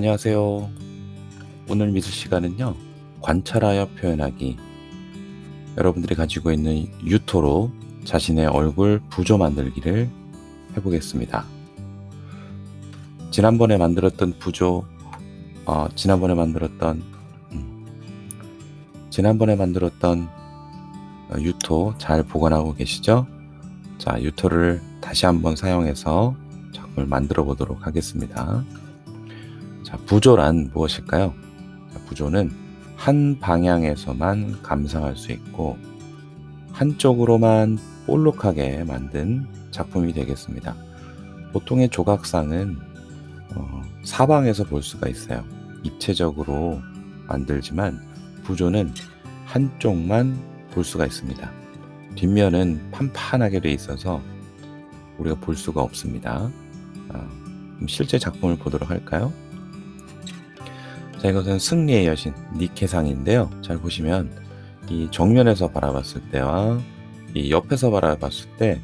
안녕하세요. 오늘 미술 시간은요, 관찰하여 표현하기. 여러분들이 가지고 있는 유토로 자신의 얼굴 부조 만들기를 해보겠습니다. 지난번에 만들었던 부조, 지난번에 만들었던 유토 잘 보관하고 계시죠? 자, 유토를 다시 한번 사용해서 작품을 만들어 보도록 하겠습니다. 자, 부조란 무엇일까요? 자, 부조는 한 방향에서만 감상할 수 있고 한쪽으로만 볼록하게 만든 작품이 되겠습니다. 보통의 조각상은 사방에서 볼 수가 있어요. 입체적으로 만들지만 부조는 한쪽만 볼 수가 있습니다. 뒷면은 판판하게 돼 있어서 우리가 볼 수가 없습니다. 그럼 실제 작품을 보도록 할까요? 자, 이것은 승리의 여신 니케상인데요. 잘 보시면 이 정면에서 바라봤을 때와 이 옆에서 바라봤을 때,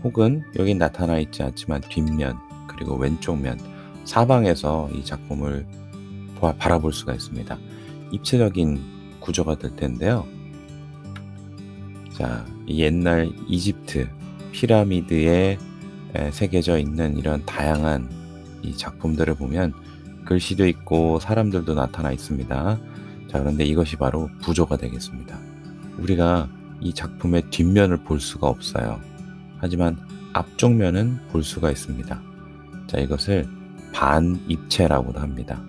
혹은 여기 나타나 있지 않지만 뒷면 그리고 왼쪽 면 사방에서 이 작품을 바라볼 수가 있습니다. 입체적인 구조가 될 텐데요. 자, 이 옛날 이집트 피라미드에 새겨져 있는 이런 다양한 이 작품들을 보면 글씨도 있고 사람들도 나타나 있습니다. 자, 그런데 이것이 바로 부조가 되겠습니다. 우리가 이 작품의 뒷면을 볼 수가 없어요. 하지만 앞쪽 면은 볼 수가 있습니다. 자, 이것을 반입체라고도 합니다.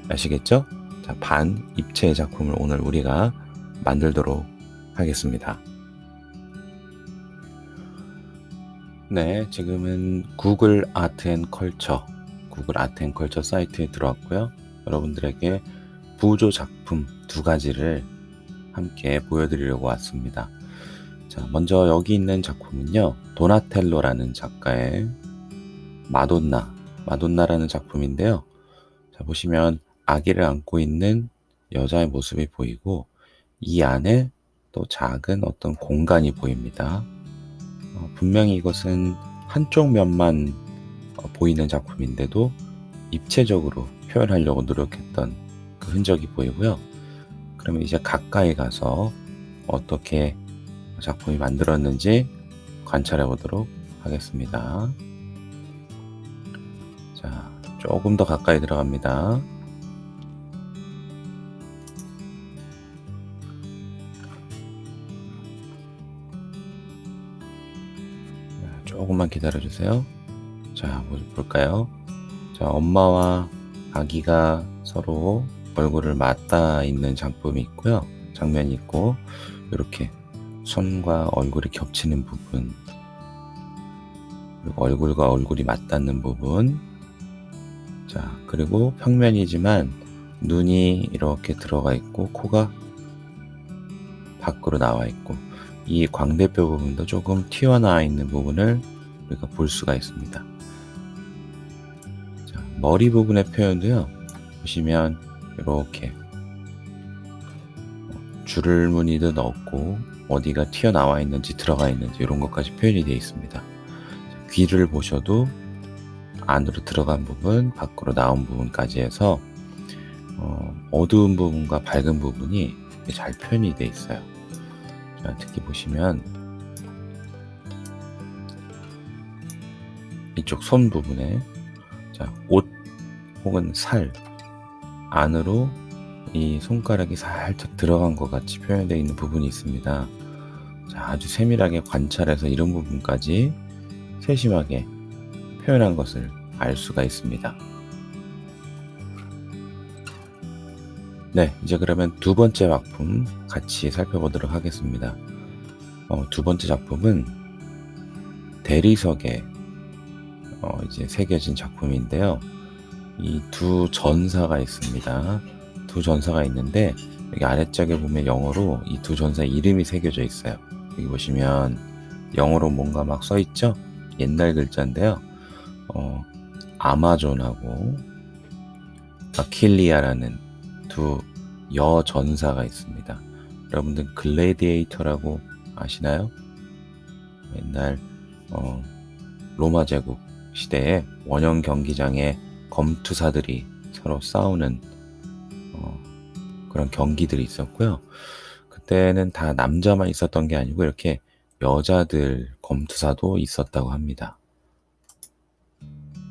아시겠죠? 자, 반입체의 작품을 오늘 우리가 만들도록 하겠습니다. 네, 지금은 구글 아트 앤 컬처 사이트에 들어왔고요. 여러분들에게 부조 작품 두 가지를 함께 보여드리려고 왔습니다. 자, 먼저 여기 있는 작품은요, 도나텔로라는 작가의 마돈나라는 작품인데요. 자, 보시면 아기를 안고 있는 여자의 모습이 보이고 이 안에 또 작은 어떤 공간이 보입니다. 분명히 이것은 한쪽 면만 보이는 작품인데도 입체적으로 표현하려고 노력했던 그 흔적이 보이고요. 그러면 이제 가까이 가서 어떻게 작품이 만들었는지 관찰해 보도록 하겠습니다. 자, 조금 더 가까이 들어갑니다. 조금만 기다려 주세요. 자, 볼까요? 자, 엄마와 아기가 서로 얼굴을 맞닿아 있는 장면이 있고, 이렇게 손과 얼굴이 겹치는 부분, 그리고 얼굴과 얼굴이 맞닿는 부분, 자, 그리고 평면이지만 눈이 이렇게 들어가 있고 코가 밖으로 나와 있고, 이 광대뼈 부분도 조금 튀어나와 있는 부분을 우리가 볼 수가 있습니다. 자, 머리 부분의 표현도요, 보시면 이렇게 줄무늬도 넣었고 어디가 튀어나와 있는지 들어가 있는지 이런 것까지 표현이 되어 있습니다. 자, 귀를 보셔도 안으로 들어간 부분, 밖으로 나온 부분까지 해서 어두운 부분과 밝은 부분이 잘 표현이 되어 있어요. 자, 특히 보시면 이쪽 손 부분에, 자, 옷 혹은 살 안으로 이 손가락이 살짝 들어간 것 같이 표현되어 있는 부분이 있습니다. 자, 아주 세밀하게 관찰해서 이런 부분까지 세심하게 표현한 것을 알 수가 있습니다. 네, 이제 그러면 두 번째 작품 같이 살펴보도록 하겠습니다. 두 번째 작품은 대리석에 이제 새겨진 작품인데요. 이 두 전사가 있습니다. 두 전사가 있는데 여기 아래쪽에 보면 영어로 이 두 전사 이름이 새겨져 있어요. 여기 보시면 영어로 뭔가 막 써 있죠? 옛날 글자인데요. 아마존하고 아킬리아라는 두 여전사가 있습니다. 여러분들 글래디에이터라고 아시나요? 옛날 로마 제국 시대에 원형 경기장에 검투사들이 서로 싸우는 그런 경기들이 있었고요. 그때는 다 남자만 있었던 게 아니고 이렇게 여자들 검투사도 있었다고 합니다.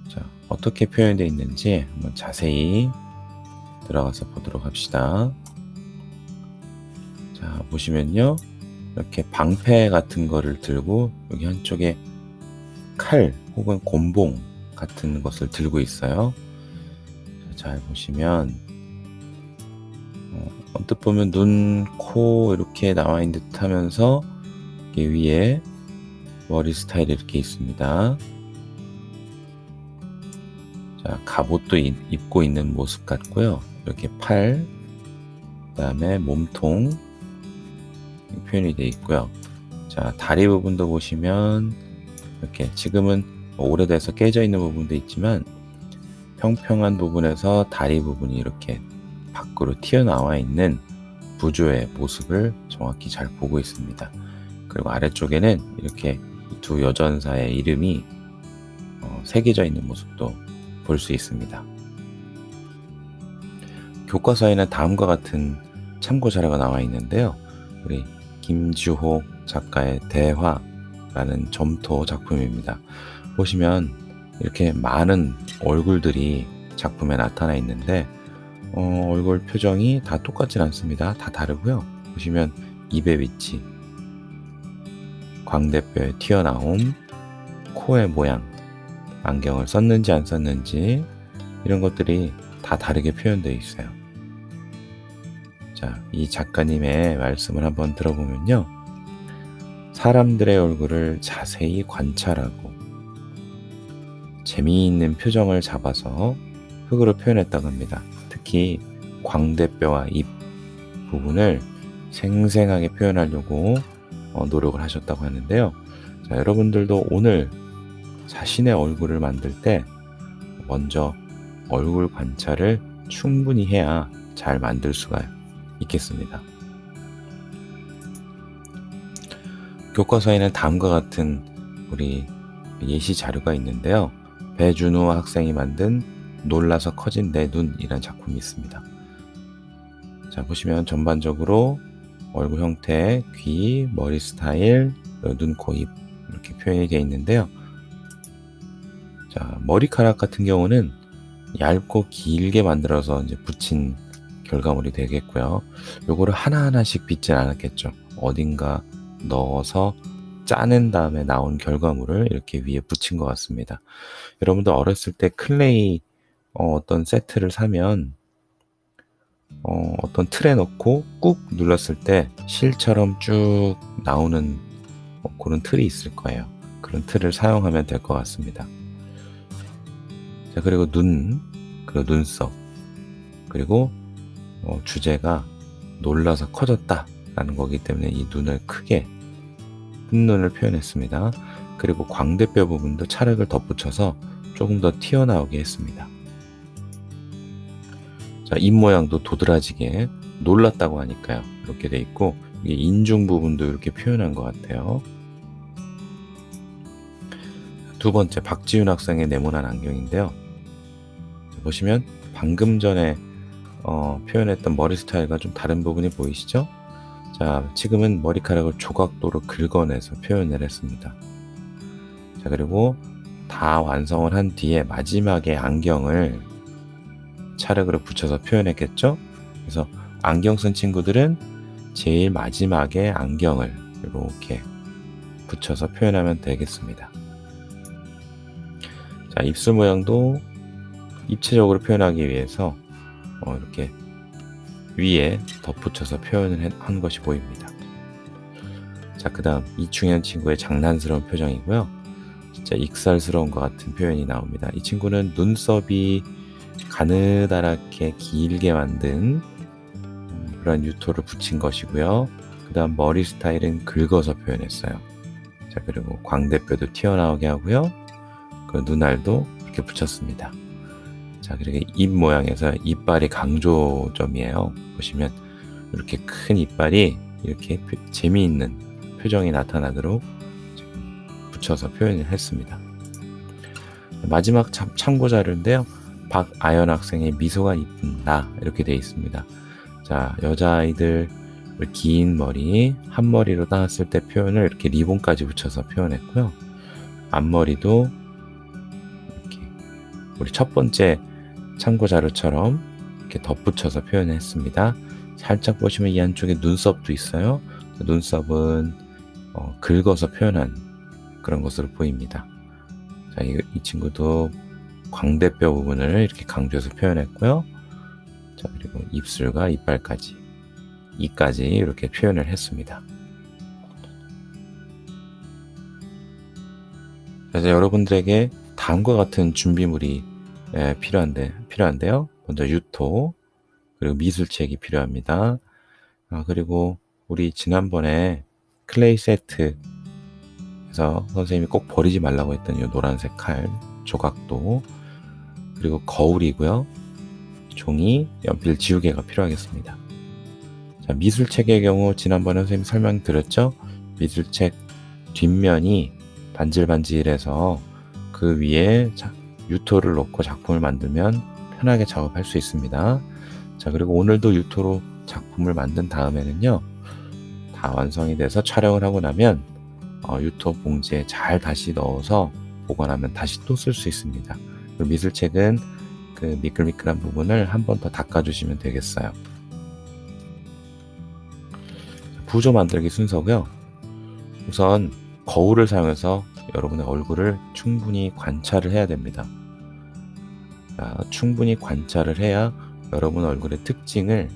자, 어떻게 표현되어 있는지 한번 자세히 들어가서 보도록 합시다. 자, 보시면요. 이렇게 방패 같은 거를 들고 여기 한쪽에 칼 혹은 곤봉 같은 것을 들고 있어요. 잘 보시면 언뜻 보면 눈, 코 이렇게 나와 있는 듯 하면서 위에 머리 스타일이 이렇게 있습니다. 자, 갑옷도 입고 있는 모습 같고요. 이렇게 팔, 그 다음에 몸통 표현이 되어 있고요. 자, 다리 부분도 보시면 이렇게 지금은 오래돼서 깨져 있는 부분도 있지만 평평한 부분에서 다리 부분이 이렇게 밖으로 튀어나와 있는 부조의 모습을 정확히 잘 보고 있습니다. 그리고 아래쪽에는 이렇게 두 여전사의 이름이 새겨져 있는 모습도 볼 수 있습니다. 교과서에는 다음과 같은 참고 자료가 나와 있는데요. 우리 김주호 작가의 대화라는 점토 작품입니다. 보시면 이렇게 많은 얼굴들이 작품에 나타나 있는데 얼굴 표정이 다 똑같진 않습니다. 다 다르고요. 보시면 입의 위치, 광대뼈의 튀어나옴, 코의 모양, 안경을 썼는지 안 썼는지 이런 것들이 다 다르게 표현되어 있어요. 자, 이 작가님의 말씀을 한번 들어보면요. 사람들의 얼굴을 자세히 관찰하고 재미있는 표정을 잡아서 흙으로 표현했다고 합니다. 특히 광대뼈와 입 부분을 생생하게 표현하려고 노력을 하셨다고 하는데요. 자, 여러분들도 오늘 자신의 얼굴을 만들 때 먼저 얼굴 관찰을 충분히 해야 잘 만들 수가 있겠습니다. 교과서에는 다음과 같은 우리 예시 자료가 있는데요. 배준호 학생이 만든 놀라서 커진 내 눈이라는 작품이 있습니다. 자, 보시면 전반적으로 얼굴 형태, 귀, 머리 스타일, 눈, 코, 입 이렇게 표현이 되어 있는데요. 자, 머리카락 같은 경우는 얇고 길게 만들어서 이제 붙인 결과물이 되겠고요. 요거를 하나하나씩 빚진 않았겠죠. 어딘가 넣어서 짜낸 다음에 나온 결과물을 이렇게 위에 붙인 것 같습니다. 여러분도 어렸을 때 클레이 어떤 세트를 사면 어떤 틀에 넣고 꾹 눌렀을 때 실처럼 쭉 나오는 그런 틀이 있을 거예요. 그런 틀을 사용하면 될 것 같습니다. 자, 그리고 그리고 눈썹, 그리고 주제가 놀라서 커졌다 라는 거기 때문에 이 눈을 크게 큰 눈을 표현했습니다. 그리고 광대뼈 부분도 찰흙을 덧붙여서 조금 더 튀어나오게 했습니다. 자, 입 모양도 도드라지게 놀랐다고 하니까요. 이렇게 돼 있고 이게 인중 부분도 이렇게 표현한 것 같아요. 두 번째, 박지윤 학생의 네모난 안경인데요. 보시면 방금 전에 표현했던 머리 스타일과 좀 다른 부분이 보이시죠? 자, 지금은 머리카락을 조각도로 긁어내서 표현을 했습니다. 자, 그리고 다 완성을 한 뒤에 마지막에 안경을 찰흙으로 붙여서 표현했겠죠? 그래서 안경 쓴 친구들은 제일 마지막에 안경을 이렇게 붙여서 표현하면 되겠습니다. 자, 입술 모양도 입체적으로 표현하기 위해서 이렇게 위에 덧붙여서 표현을 한 것이 보입니다. 자, 그 다음 이충현 친구의 장난스러운 표정이고요. 진짜 익살스러운 것 같은 표현이 나옵니다. 이 친구는 눈썹이 가느다랗게 길게 만든 그런 유토를 붙인 것이고요. 그 다음 머리 스타일은 긁어서 표현했어요. 자, 그리고 광대뼈도 튀어나오게 하고요. 그 눈알도 이렇게 붙였습니다. 자, 그리고 입 모양에서 이빨이 강조점이에요. 보시면 이렇게 큰 이빨이 이렇게 재미있는 표정이 나타나도록 붙여서 표현을 했습니다. 마지막 참고 자료인데요. 박아연 학생의 미소가 이쁜다 이렇게 되어 있습니다. 자, 여자아이들 긴 머리 한 머리로 따았을 때 표현을 이렇게 리본까지 붙여서 표현했고요. 앞머리도 이렇게 우리 첫 번째 참고 자료처럼 이렇게 덧붙여서 표현했습니다. 살짝 보시면 이 안쪽에 눈썹도 있어요. 눈썹은 긁어서 표현한 그런 것으로 보입니다. 자, 이 친구도 광대뼈 부분을 이렇게 강조해서 표현했고요. 자, 그리고 입술과 이빨까지, 이까지 이렇게 표현을 했습니다. 그래서 여러분들에게 다음과 같은 준비물이 필요한데요. 먼저 유토, 그리고 미술책이 필요합니다. 그리고 우리 지난번에 클레이 세트에서 선생님이 꼭 버리지 말라고 했던 이 노란색 칼, 조각도, 그리고 거울이고요. 종이, 연필, 지우개가 필요하겠습니다. 자, 미술책의 경우 지난번에 선생님이 설명드렸죠? 미술책 뒷면이 반질반질해서 그 위에 유토를 놓고 작품을 만들면 편하게 작업할 수 있습니다. 자, 그리고 오늘도 유토로 작품을 만든 다음에는요, 다 완성이 돼서 촬영을 하고 나면 유토 봉지에 잘 다시 넣어서 보관하면 다시 또 쓸 수 있습니다. 그리고 미술책은 그 미끌미끌한 부분을 한 번 더 닦아주시면 되겠어요. 부조 만들기 순서고요. 우선 거울을 사용해서 여러분의 얼굴을 충분히 관찰을 해야 됩니다. 자, 충분히 관찰을 해야 여러분 얼굴의 특징을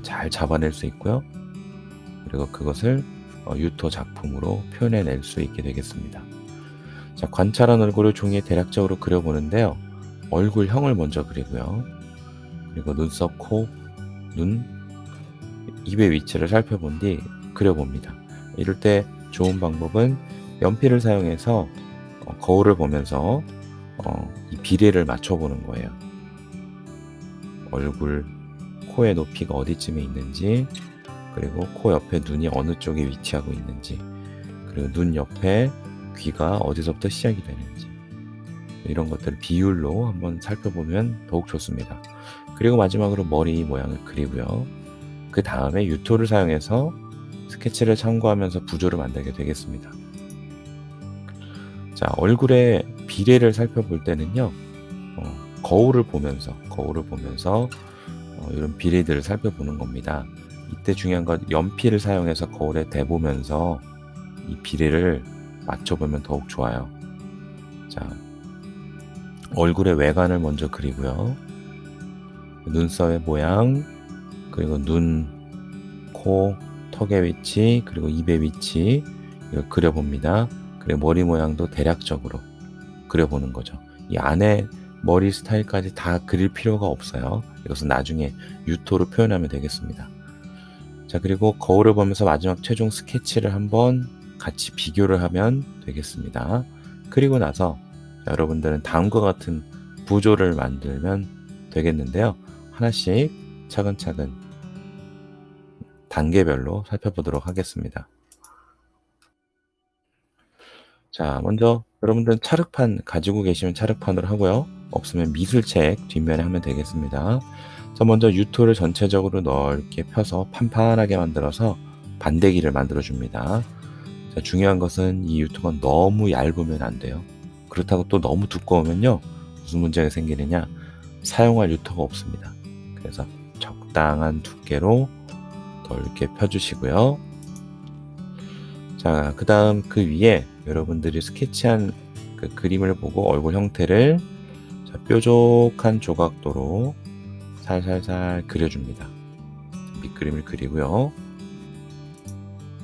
잘 잡아낼 수 있고요. 그리고 그것을 유토 작품으로 표현해낼 수 있게 되겠습니다. 자, 관찰한 얼굴을 종이에 대략적으로 그려보는데요. 얼굴형을 먼저 그리고요. 그리고 눈썹, 코, 눈, 입의 위치를 살펴본 뒤 그려봅니다. 이럴 때 좋은 방법은 연필을 사용해서 거울을 보면서 이 비례를 맞춰보는 거예요. 얼굴, 코의 높이가 어디쯤에 있는지, 그리고 코 옆에 눈이 어느 쪽에 위치하고 있는지, 그리고 눈 옆에 귀가 어디서부터 시작이 되는지, 이런 것들을 비율로 한번 살펴보면 더욱 좋습니다. 그리고 마지막으로 머리 모양을 그리고요. 그 다음에 유토를 사용해서 스케치를 참고하면서 부조를 만들게 되겠습니다. 자, 얼굴의 비례를 살펴볼 때는요, 거울을 보면서 이런 비례들을 살펴보는 겁니다. 이때 중요한 건 연필을 사용해서 거울에 대보면서 이 비례를 맞춰보면 더욱 좋아요. 자, 얼굴의 외관을 먼저 그리고요. 눈썹의 모양, 그리고 눈, 코, 턱의 위치, 그리고 입의 위치 이걸 그려봅니다. 그리고 머리 모양도 대략적으로 그려보는 거죠. 이 안에 머리 스타일까지 다 그릴 필요가 없어요. 이것은 나중에 유토로 표현하면 되겠습니다. 자, 그리고 거울을 보면서 마지막 최종 스케치를 한번 같이 비교를 하면 되겠습니다. 그리고 나서 여러분들은 다음과 같은 부조를 만들면 되겠는데요. 하나씩 차근차근 단계별로 살펴보도록 하겠습니다. 자, 먼저 여러분들은 찰흙판 가지고 계시면 찰흙판으로 하고요. 없으면 미술책 뒷면에 하면 되겠습니다. 자, 먼저 유토를 전체적으로 넓게 펴서 판판하게 만들어서 반대기를 만들어 줍니다. 자, 중요한 것은 이 유토가 너무 얇으면 안 돼요. 그렇다고 또 너무 두꺼우면요, 무슨 문제가 생기느냐, 사용할 유토가 없습니다. 그래서 적당한 두께로 넓게 펴주시고요. 자, 그 다음 그 위에 여러분들이 스케치한 그 그림을 보고 얼굴 형태를 뾰족한 조각도로 살살살 그려줍니다. 밑그림을 그리고요.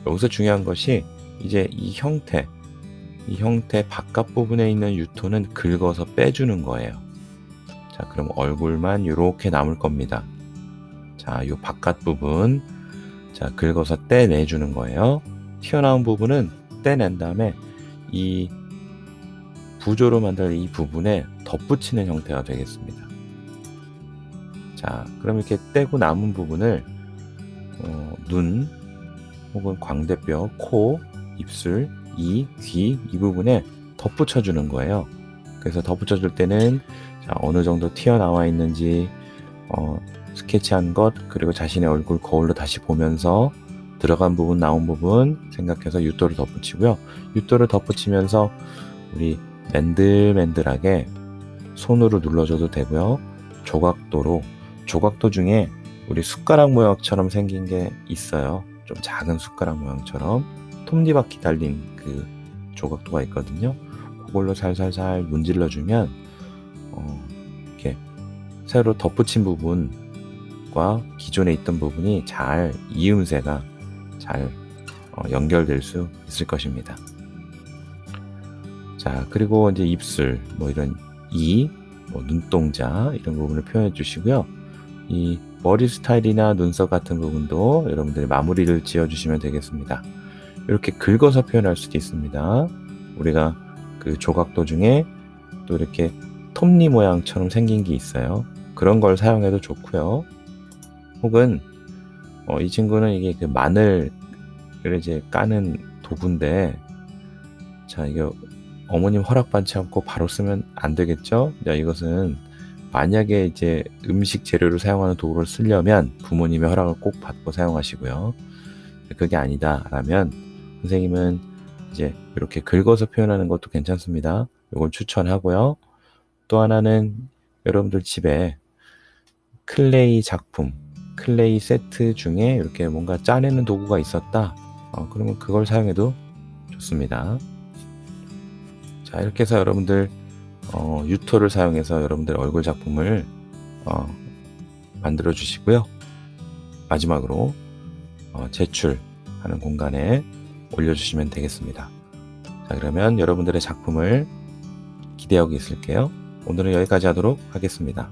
여기서 중요한 것이 이제 이 형태 바깥 부분에 있는 유토는 긁어서 빼주는 거예요. 자, 그럼 얼굴만 이렇게 남을 겁니다. 자, 이 바깥 부분, 자, 긁어서 떼내주는 거예요. 튀어나온 부분은 떼낸 다음에 이 부조로 만들 이 부분에 덧붙이는 형태가 되겠습니다. 자, 그럼 이렇게 떼고 남은 부분을 눈 혹은 광대뼈, 코, 입술, 귀 이 부분에 덧붙여 주는 거예요. 그래서 덧붙여줄 때는 자, 어느 정도 튀어나와 있는지 스케치한 것, 그리고 자신의 얼굴 거울로 다시 보면서 들어간 부분 나온 부분 생각해서 유도를 덧붙이고요. 유도를 덧붙이면서 우리 맨들맨들하게 손으로 눌러줘도 되고요. 조각도 중에 우리 숟가락 모양처럼 생긴 게 있어요. 좀 작은 숟가락 모양처럼 톱니바퀴 달린 그 조각도가 있거든요. 그걸로 살살살 문질러주면 이렇게 새로 덧붙인 부분과 기존에 있던 부분이 잘 이음새가 잘 연결될 수 있을 것입니다. 자, 그리고 이제 입술, 뭐 이런 눈동자 이런 부분을 표현해 주시고요. 이 머리 스타일이나 눈썹 같은 부분도 여러분들이 마무리를 지어 주시면 되겠습니다. 이렇게 긁어서 표현할 수도 있습니다. 우리가 그 조각도 중에 또 이렇게 톱니 모양처럼 생긴 게 있어요. 그런 걸 사용해도 좋고요. 혹은 이 친구는 이게 그 마늘을 이제 까는 도구인데, 자, 이거 어머님 허락받지 않고 바로 쓰면 안 되겠죠? 자, 이것은 만약에 이제 음식 재료로 사용하는 도구를 쓰려면 부모님의 허락을 꼭 받고 사용하시고요. 그게 아니다 라면 선생님은 이제 이렇게 긁어서 표현하는 것도 괜찮습니다. 이걸 추천하고요. 또 하나는 여러분들 집에 클레이 작품, 클레이 세트 중에 이렇게 뭔가 짜내는 도구가 있었다. 그러면 그걸 사용해도 좋습니다. 자, 이렇게 해서 여러분들 유토를 사용해서 여러분들 얼굴 작품을 만들어 주시고요. 마지막으로 제출하는 공간에 올려주시면 되겠습니다. 자, 그러면 여러분들의 작품을 기대하고 있을게요. 오늘은 여기까지 하도록 하겠습니다.